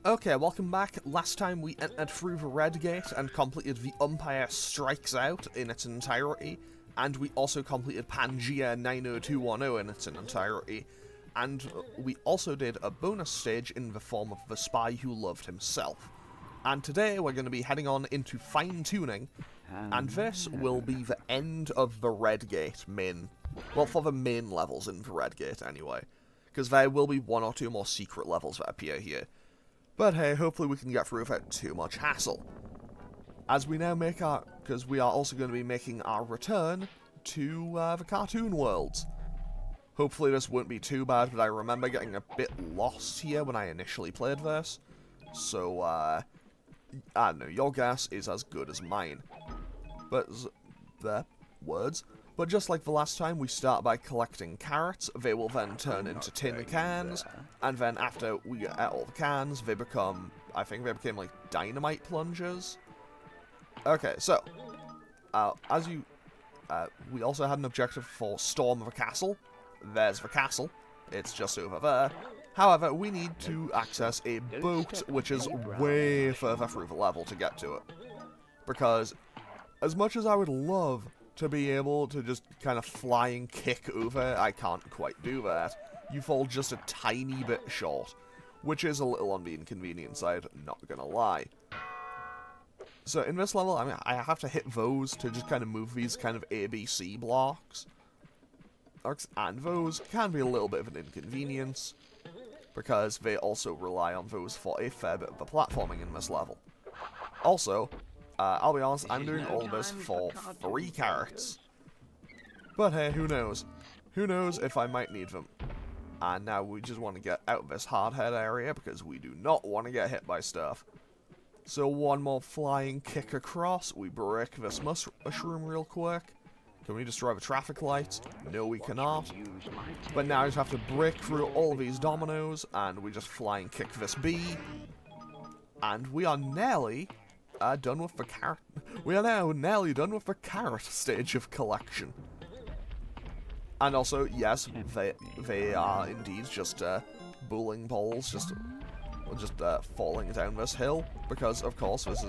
Okay, welcome back. Last time we entered through the red gate and completed the Umpire Strikes Out in its entirety, and we also completed Pangea 90210 in its entirety, and we also did a bonus stage in the form of the Spy Who Loved Himself. And today we're going to be heading on into fine-tuning, and this will be the end of the red gate well, for the main levels in the red gate anyway, because there will be one or two more secret levels that appear here. But hey, hopefully we can get through without too much hassle. As we now make because we are also going to be making our return to the cartoon worlds. Hopefully this won't be too bad, but I remember getting a bit lost here when I initially played this. So, I don't know, your guess is as good as mine. But, words. But just like the last time, we start by collecting carrots. They will then turn into tin cans, and then after we get all the cans, they become, I think they became like dynamite plungers. Okay, so, we also had an objective for Storm of a Castle. There's the castle. It's just over there. However, we need to access a boat, which is way further through the level to get to it. Because, as much as I would love to be able to just kind of flying kick over, I can't quite do that. You fall just a tiny bit short, which is a little on the inconvenient side, not gonna lie. So in this level, I mean, I have to hit those to just kind of move these kind of ABC blocks. And those can be a little bit of an inconvenience, because they also rely on those for a fair bit of the platforming in this level. Also, I'll be honest, I'm doing all this for 3 carrots. But hey, who knows? Who knows if I might need them. And now we just want to get out of this hardhead area because we do not want to get hit by stuff. So one more flying kick across. We break this mushroom real quick. Can we destroy the traffic lights? No, we cannot. But now I just have to break through all of these dominoes, and we just flying kick this bee. And we are nearly done with the carrot. We are now nearly done with the carrot stage of collection. And also, yes, they are indeed just bowling balls, just falling down this hill. Because of course this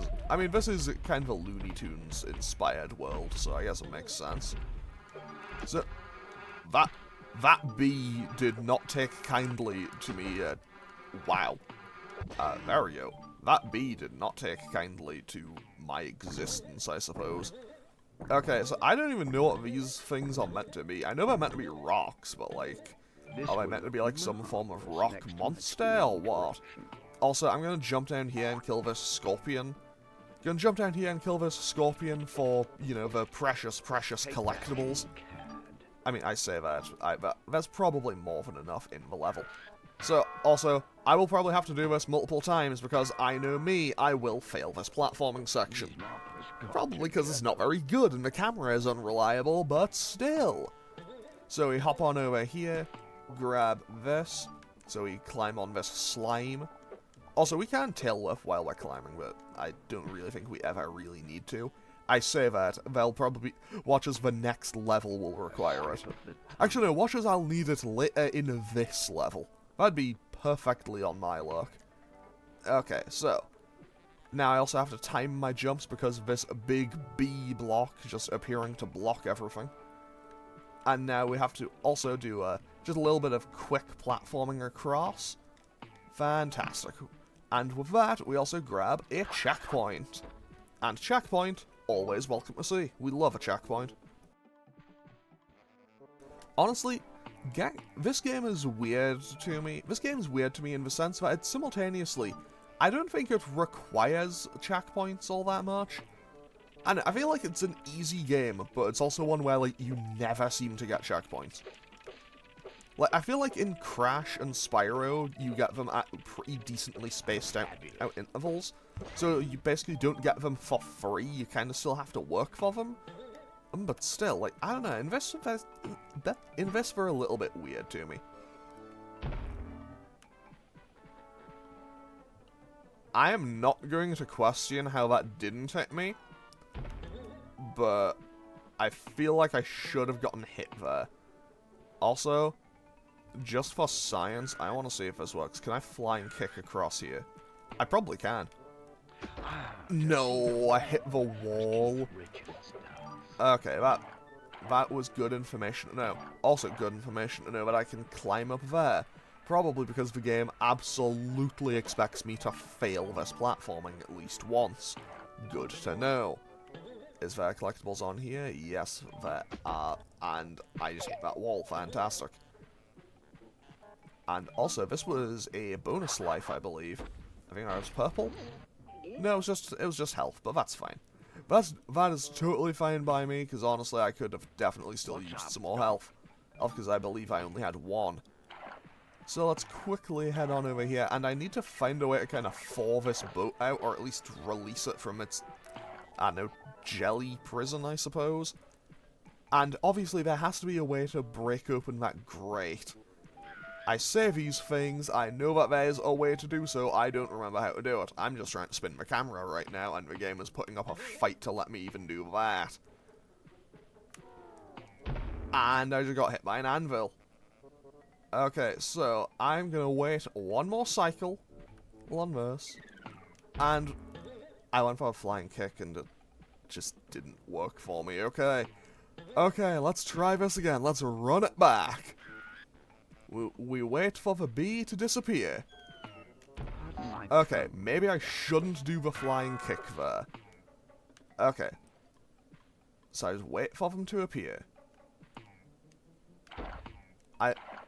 is kind of a Looney Tunes inspired world, so I guess it makes sense. So that bee did not take kindly to me. Wow. There we go. That bee did not take kindly to my existence, I suppose. Okay, so I don't even know what these things are meant to be. I know they're meant to be rocks, but like, are they meant to be like some form of rock monster or what? Also, I'm gonna jump down here and kill this scorpion. Gonna jump down here and kill this scorpion for, you know, the precious, precious collectibles. I mean, I say that, but there's probably more than enough in the level. So, also, I will probably have to do this multiple times because I know me, I will fail this platforming section. Probably because it's not very good and the camera is unreliable, but still. So we hop on over here, grab this, so we climb on this slime. Also, we can tail whip while we're climbing, but I don't really think we ever really need to. I say that, they'll probably watch as the next level will require it. Actually, no, watch as I'll need it later in this level. That'd be perfectly on my luck. Okay, so now I also have to time my jumps because of this big B block just appearing to block everything. And now we have to also do just a little bit of quick platforming across. Fantastic. And with that, we also grab a checkpoint. And checkpoint, always welcome to see. We love a checkpoint. Honestly, this game is weird to me. This game is weird to me in the sense that it's simultaneously, I don't think it requires checkpoints all that much. And I feel like it's an easy game, but it's also one where like you never seem to get checkpoints. Like, I feel like in Crash and Spyro, you get them at pretty decently spaced out intervals. So you basically don't get them for free, you kind of still have to work for them. But still, like, I don't know, Invest were a little bit weird to me. I am not going to question how that didn't hit me, but I feel like I should have gotten hit there. Also, just for science, I want to see if this works. Can I fly and kick across here? I probably can. No, I hit the wall. Okay, that was good information to know. Also good information to know that I can climb up there. Probably because the game absolutely expects me to fail this platforming at least once. Good to know. Is there collectibles on here? Yes, there are. And I just hit that wall. Fantastic. And also, this was a bonus life, I believe. I think that was purple? No, it was just health, but that's fine. That is totally fine by me, because honestly, I could have definitely still used some more health. Because I believe I only had one. So let's quickly head on over here, and I need to find a way to kind of thaw this boat out, or at least release it from its, I don't know, jelly prison, I suppose. And obviously there has to be a way to break open that grate. I say these things, I know that there is a way to do so, I don't remember how to do it. I'm just trying to spin my camera right now, and the game is putting up a fight to let me even do that. And I just got hit by an anvil. Okay, so I'm gonna wait one more cycle on this, and I went for a flying kick and it just didn't work for me. Okay, let's try this again. Let's run it back. We wait for the bee to disappear. Okay, maybe I shouldn't do the flying kick there. Okay, so I just wait for them to appear.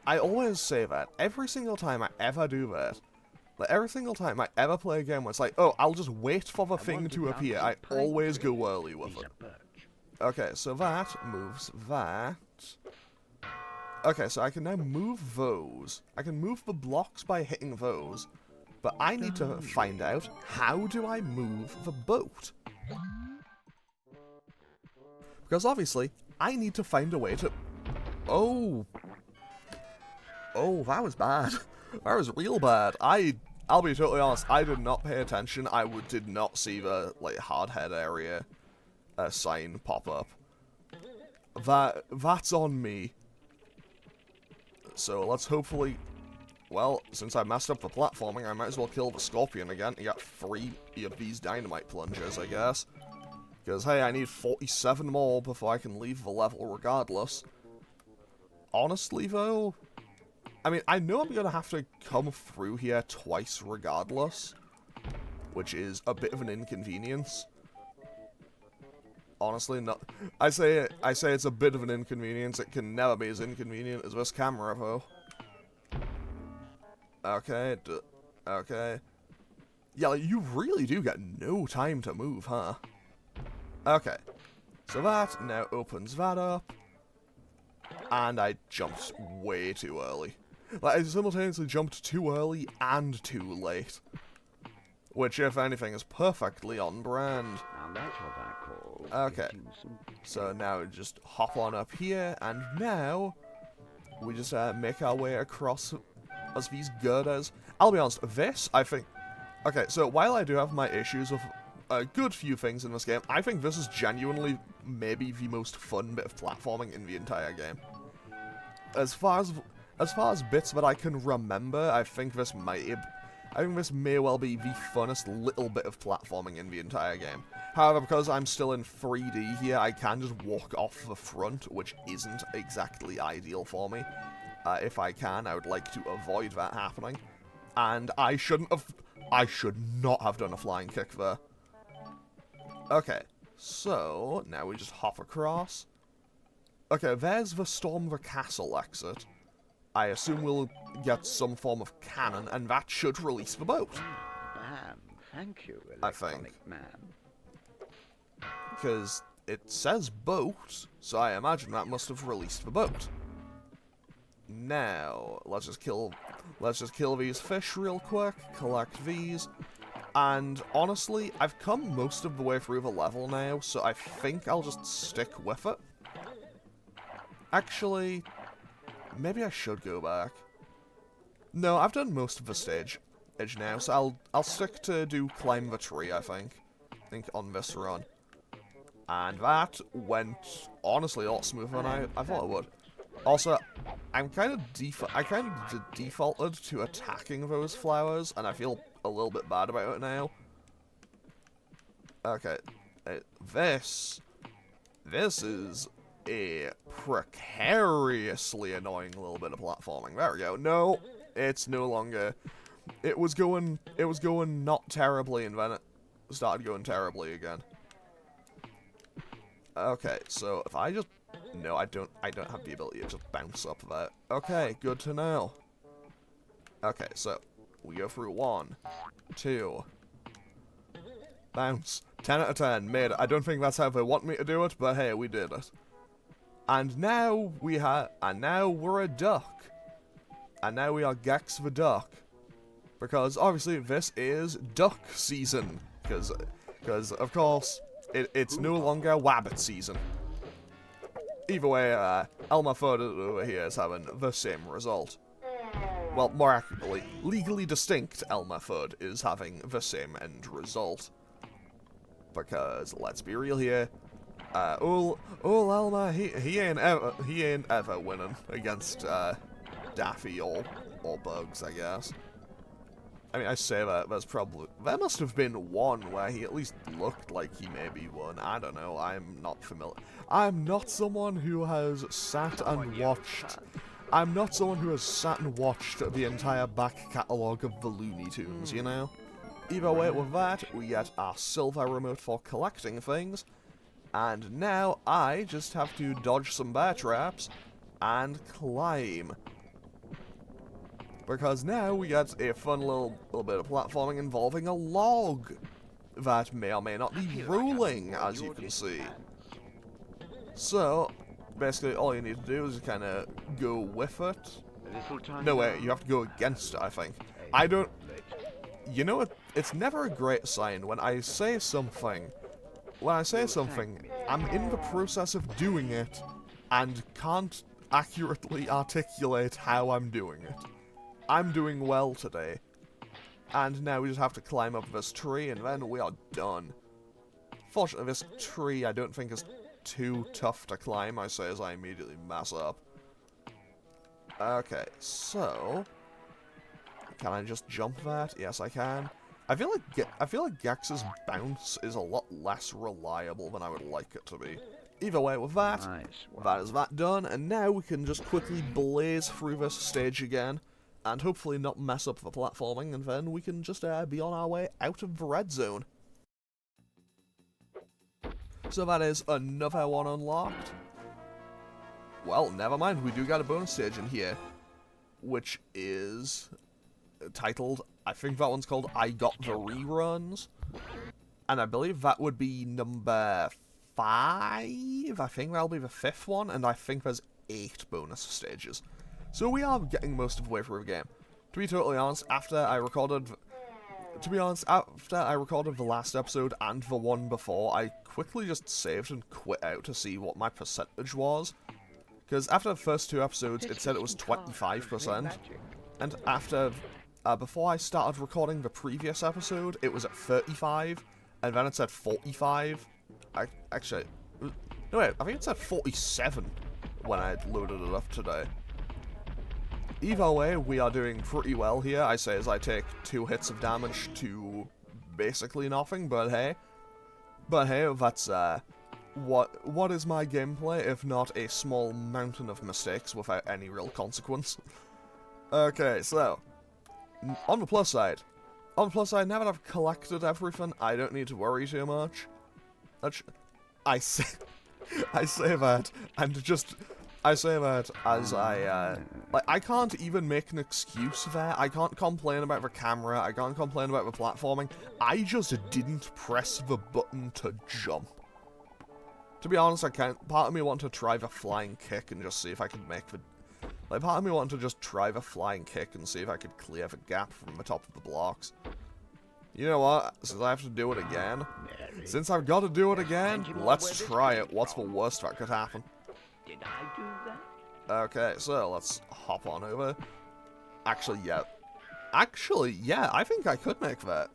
I always say that. Every single time I ever do that, like every single time I ever play a game where it's like, oh, I'll just wait for the thing to appear, I always go early with it. Okay, so that moves that. Okay, so I can now move those. I can move the blocks by hitting those, but I need to find out, how do I move the boat? Because obviously, I need to find a way to... Oh, that was bad. That was real bad. I'll be totally honest, I did not pay attention. I did not see the, like, hard head area sign pop up. That's on me. So let's hopefully... Well, since I messed up the platforming, I might as well kill the scorpion again to get 3 of these dynamite plungers, I guess. Because, hey, I need 47 more before I can leave the level regardless. Honestly, though... I mean, I know I'm going to have to come through here twice regardless, which is a bit of an inconvenience. Honestly, not. I say it's a bit of an inconvenience. It can never be as inconvenient as this camera, though. Okay, okay. Yeah, like, you really do get no time to move, huh? Okay, so that now opens that up, and I jumped way too early. Like, I simultaneously jumped too early and too late. Which, if anything, is perfectly on brand. Now that's what I call... Okay, so now we just hop on up here, and now we just make our way across as these girders. I'll be honest, this, I think... Okay, so while I do have my issues with a good few things in this game, I think this is genuinely maybe the most fun bit of platforming in the entire game. As far as bits that I can remember, I think this may well be the funnest little bit of platforming in the entire game. However, because I'm still in 3D here, I can just walk off the front, which isn't exactly ideal for me. If I can, I would like to avoid that happening. And I should not have done a flying kick there. Okay, so now we just hop across. Okay, there's the Storm the Castle exit. I assume we'll get some form of cannon, and that should release the boat. Man, thank you, I think. man. Because it says boat, so I imagine that must have released the boat. Now, let's just kill these fish real quick, collect these, and honestly, I've come most of the way through the level now, so I think I'll just stick with it. Actually... maybe I should go back. No, I've done most of the stage now, so I'll stick to do climb the tree, I think. On this run. And that went, honestly, a lot smoother than I thought it would. Also, I kind of defaulted to attacking those flowers, and I feel a little bit bad about it now. Okay, this is a precariously annoying little bit of platforming. There we go. No, it's no longer. It was going not terribly, and then it started going terribly again. Okay, so if I just... No, I don't have the ability to just bounce up that. Okay, good to know. Okay, so we go through 1, 2, bounce. 10 out of 10, made it. I don't think that's how they want me to do it, but hey, we did it. And now we're a duck. And now we are Gex the duck. Because obviously this is duck season. Because of course, it's no longer wabbit season. Either way, Elmer Fudd over here is having the same result. Well, more accurately, legally distinct Elmer Fudd is having the same end result. Because let's be real here, old Elmer, he ain't ever winning against Daffy or Bugs, I guess. I mean, I say that, there must have been one where he at least looked like he maybe won. I don't know, I'm not familiar. I'm not someone who has sat and watched the entire back catalogue of the Looney Tunes, you know? Either way, with that, we get our silver remote for collecting things, and now I just have to dodge some bear traps and climb. Because now we get a fun little bit of platforming involving a log that may or may not be rolling, as you can see. So, basically all you need to do is kind of go with it. No, wait, you have to go against it, I think. I don't... You know what? It's never a great sign when I say something. I'm in the process of doing it and can't accurately articulate how I'm doing it. I'm doing well today. And now we just have to climb up this tree and then we are done. Fortunately, this tree I don't think is too tough to climb, I say as I immediately mess up. Okay, so... Can I just jump that? Yes, I can. I feel like Gex's bounce is a lot less reliable than I would like it to be. Either way, with that, that is that done, and now we can just quickly blaze through this stage again, and hopefully not mess up the platforming, and then we can just be on our way out of the red zone. So that is another one unlocked. Well, never mind, we do got a bonus stage in here, which is titled, I think that one's called I Got the Reruns, and I believe that would be number 5, I think that'll be the 5th one, and I think there's 8 bonus stages. So we are getting most of the way through the game. To be totally honest, after I recorded the last episode and the one before, I quickly just saved and quit out to see what my percentage was. Because after the first 2 episodes, it said it was 25%, and after... before I started recording the previous episode, it was at 35, and then it said 45. Actually, no wait, I think it said 47 when I loaded it up today. Either way, we are doing pretty well here, I say as I take 2 hits of damage to basically nothing, but hey. But hey, that's, what is my gameplay if not a small mountain of mistakes without any real consequence? Okay, so... On the plus side, now that I've collected everything, I don't need to worry too much. I say that, and just, I say that as like, I can't even make an excuse there. I can't complain about the camera, I can't complain about the platforming. I just didn't press the button to jump. To be honest, part of me wanted to try the flying kick and just see if I could make the... Like, part of me wanted to just try the flying kick and see if I could clear the gap from the top of the blocks. You know what? Since I have to do it again, since I've got to do it again, let's try it. What's the worst that could happen? Did I do that? Okay, so let's hop on over. Actually, yeah, I think I could make that.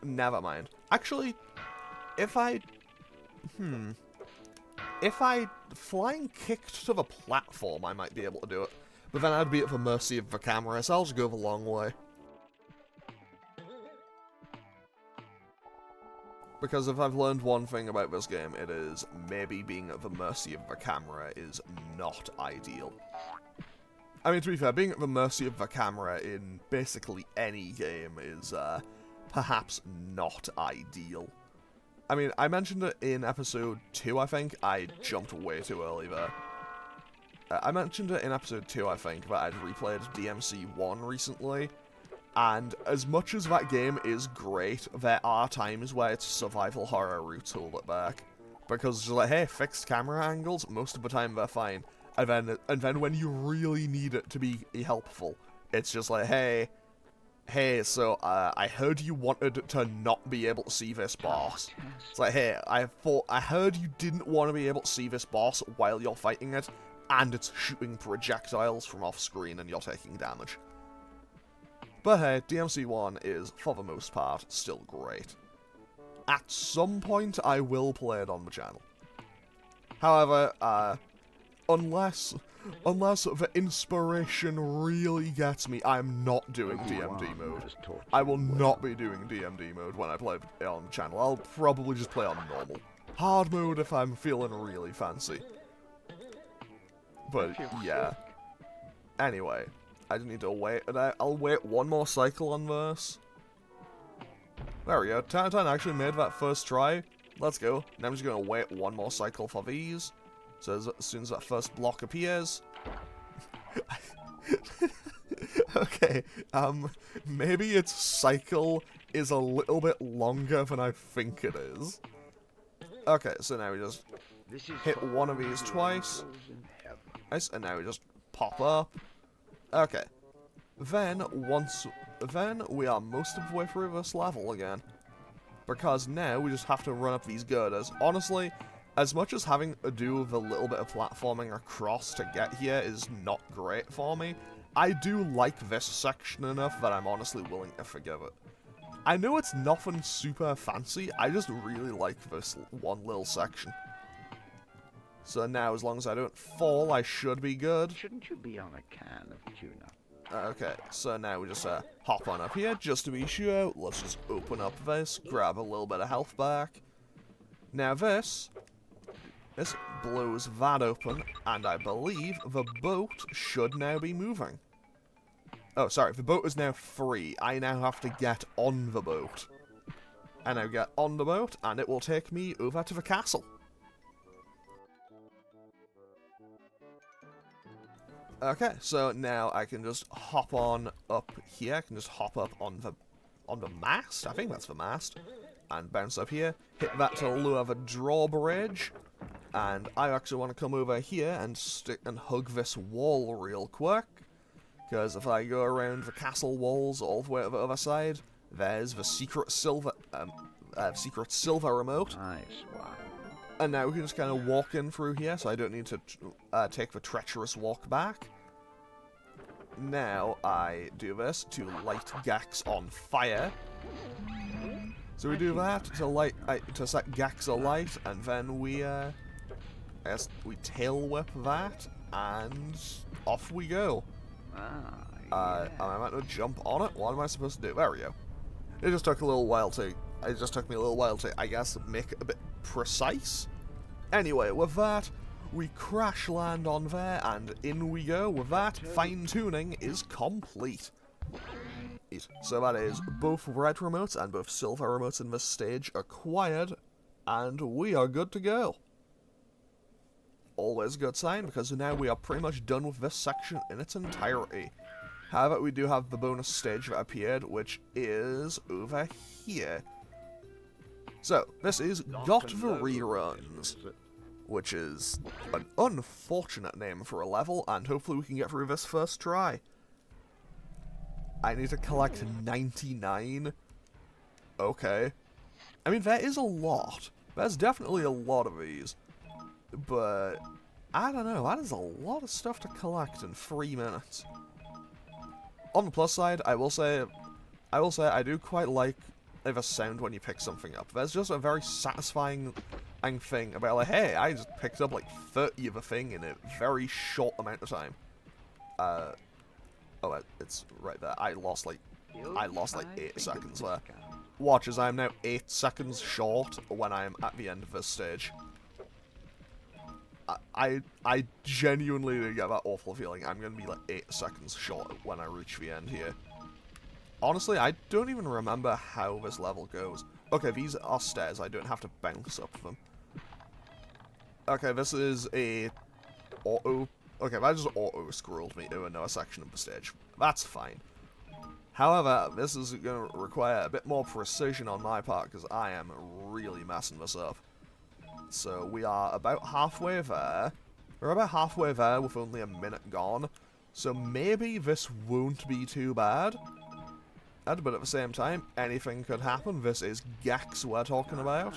Never mind. Actually, if I flying kicked to the platform, I might be able to do it. But then I'd be at the mercy of the camera, so I'll just go the long way. Because if I've learned one thing about this game, it is maybe being at the mercy of the camera is not ideal. I mean, to be fair, being at the mercy of the camera in basically any game is perhaps not ideal. I mean, I mentioned it in episode 2, I think. I jumped way too early there. I mentioned it in episode 2, I think, that I'd replayed DMC 1 recently. And as much as that game is great, there are times where its survival horror roots hold it back. Because it's like, hey, fixed camera angles, most of the time they're fine. And then when you really need it to be helpful, it's just like, hey, so I heard you wanted to not be able to see this boss. It's like, hey, I heard you didn't want to be able to see this boss while you're fighting it, and it's shooting projectiles from off screen and you're taking damage. But hey, DMC1 is, for the most part, still great. At some point, I will play it on the channel. However, unless the inspiration really gets me, I'm not doing DMD mode. I will not be doing DMD mode when I play it on the channel. I'll probably just play on normal. Hard mode if I'm feeling really fancy. But, yeah. Anyway, I just need to wait. I'll wait one more cycle on this. There we go. Tan actually made that first try. Let's go. Now I'm just going to wait one more cycle for these. So as soon as that first block appears... Okay, maybe its cycle is a little bit longer than I think it is. Okay, so now we just hit one of these twice. Nice, and now we just pop up. Okay. Then we are most of the way through this level again. Because now we just have to run up these girders. Honestly, as much as having to do the little bit of platforming across to get here is not great for me, I do like this section enough that I'm honestly willing to forgive it. I know it's nothing super fancy, I just really like this one little section. So now, as long as I don't fall, I should be good. Shouldn't you be on a can of tuna? Okay, so now we just hop on up here, just to be sure. Let's just open up this, grab a little bit of health back. Now this blows that open, and I believe the boat should now be moving. Oh, sorry, the boat is now free. I now have to get on the boat. And I get on the boat, and it will take me over to the castle. Okay, so now I can just hop on up here. I can just hop up on the mast. I think that's the mast. And bounce up here. Hit that to lower the drawbridge. And I actually want to come over here and stick and hug this wall real quick. Because if I go around the castle walls all the way to the other side, there's the secret silver remote. Nice one. And now we can just kind of walk in through here, so I don't need to take the treacherous walk back. Now I do this to light Gex on fire. So we do that to set Gex alight, and then we tail whip that, and off we go. Yeah. Am I meant to jump on it? What am I supposed to do? There we go. It just took a little while to. It just took me a little while to, I guess, make it a bit precise. Anyway, with that, we crash land on there, and in we go. With that, fine-tuning is complete. So that is both red remotes and both silver remotes in this stage acquired, and we are good to go. Always a good sign, because now we are pretty much done with this section in its entirety. However, we do have the bonus stage that appeared, which is over here. So, this is Got the Reruns, which is an unfortunate name for a level, and hopefully we can get through this first try. I need to collect 99. Okay. I mean, there is a lot. There's definitely a lot of these. But, I don't know, that is a lot of stuff to collect in 3 minutes. On the plus side, I will say I do quite like the sound when you pick something up. There's just a very satisfying thing about, like, hey, I just picked up like 30 of a thing in a very short amount of time. Oh, it's right there. I lost like 8 seconds there. Watch as I am now 8 seconds short when I am at the end of this stage. I genuinely do get that awful feeling I'm going to be like 8 seconds short when I reach the end here. Honestly, I don't even remember how this level goes. Okay, these are stairs. I don't have to bounce up them. Okay, this is a auto... Okay, that just auto-scrolled me to another section of the stage. That's fine. However, this is going to require a bit more precision on my part, because I am really messing this up. So, we are about halfway there. We're about halfway there with only a minute gone. So, maybe this won't be too bad. But at the same time, anything could happen. This is Gex we're talking about.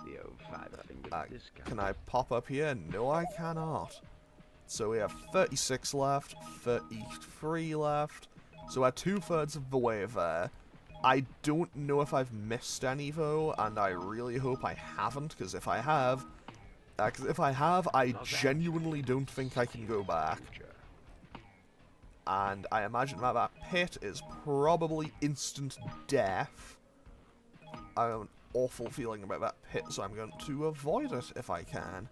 The old five-fingered discount. Can I pop up here? No, I cannot. So we have 36 left, 33 left. So we're 2/3 of the way there. I don't know if I've missed any though, and I really hope I haven't, because if I have, I genuinely don't think I can go back. And I imagine that that pit is probably instant death. I have an awful feeling about that pit, so I'm going to avoid it if I can.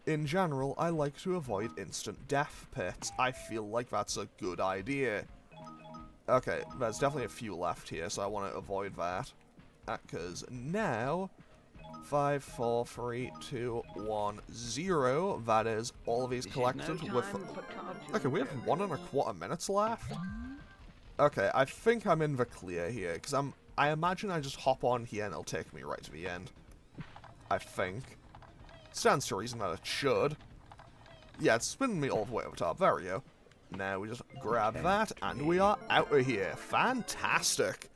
In general, I like to avoid instant death pits. I feel like that's a good idea. Okay, there's definitely a few left here, so I want to avoid that. Because now, 5, 4, 3, 2, 1, 0. That is all of these collected with... Okay, we have 1¼ minutes left. Okay, I think I'm in the clear here, because I imagine I just hop on here and it'll take me right to the end. I think. Stands to reason that it should. Yeah, it's spinning me all the way over top. There we go. Now we just grab that, and we are out of here. Fantastic!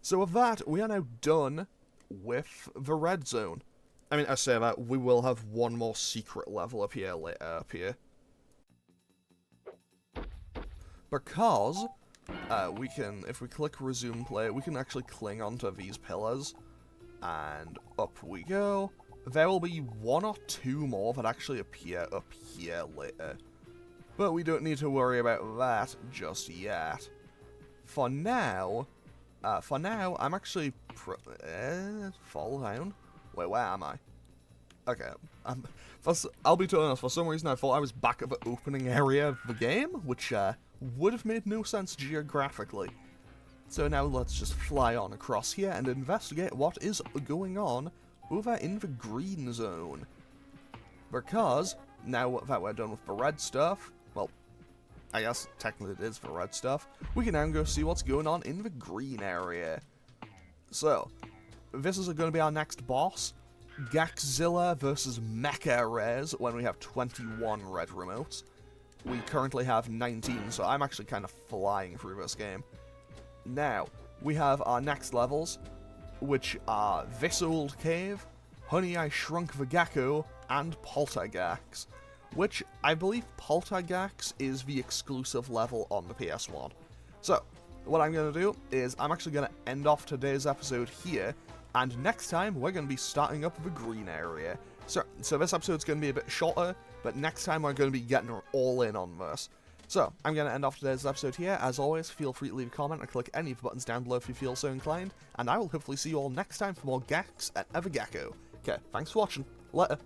So with that, we are now done with the red zone. I mean, I say that, we will have one more secret level up here later up here. Because, we can, if we click resume play, we can actually cling onto these pillars. And up we go. There will be 1 or 2 more that actually appear up here later. But we don't need to worry about that just yet. For now, I'm actually... fall down? Wait, where am I? Okay, I'll be totally honest, for some reason I thought I was back at the opening area of the game, which would have made no sense geographically. So now let's just fly on across here and investigate what is going on over in the green zone. Because, now that we're done with the red stuff, well, I guess technically it is the red stuff, we can now go see what's going on in the green area. So, this is going to be our next boss, Gakzilla versus Mecha Rares, when we have 21 red remotes. We currently have 19, so I'm actually kind of flying through this game. Now, we have our next levels, which are This Old Cave, Honey I Shrunk the Gecko, and Poltergax, which I believe Poltergax is the exclusive level on the PS1. So, what I'm going to do is I'm actually going to end off today's episode here, and next time we're going to be starting up the green area. So this episode's going to be a bit shorter, but next time we're going to be getting all in on this. So, I'm going to end off today's episode here. As always, feel free to leave a comment or click any of the buttons down below if you feel so inclined, and I will hopefully see you all next time for more Gex and Ever Gecko. Okay, thanks for watching. Later.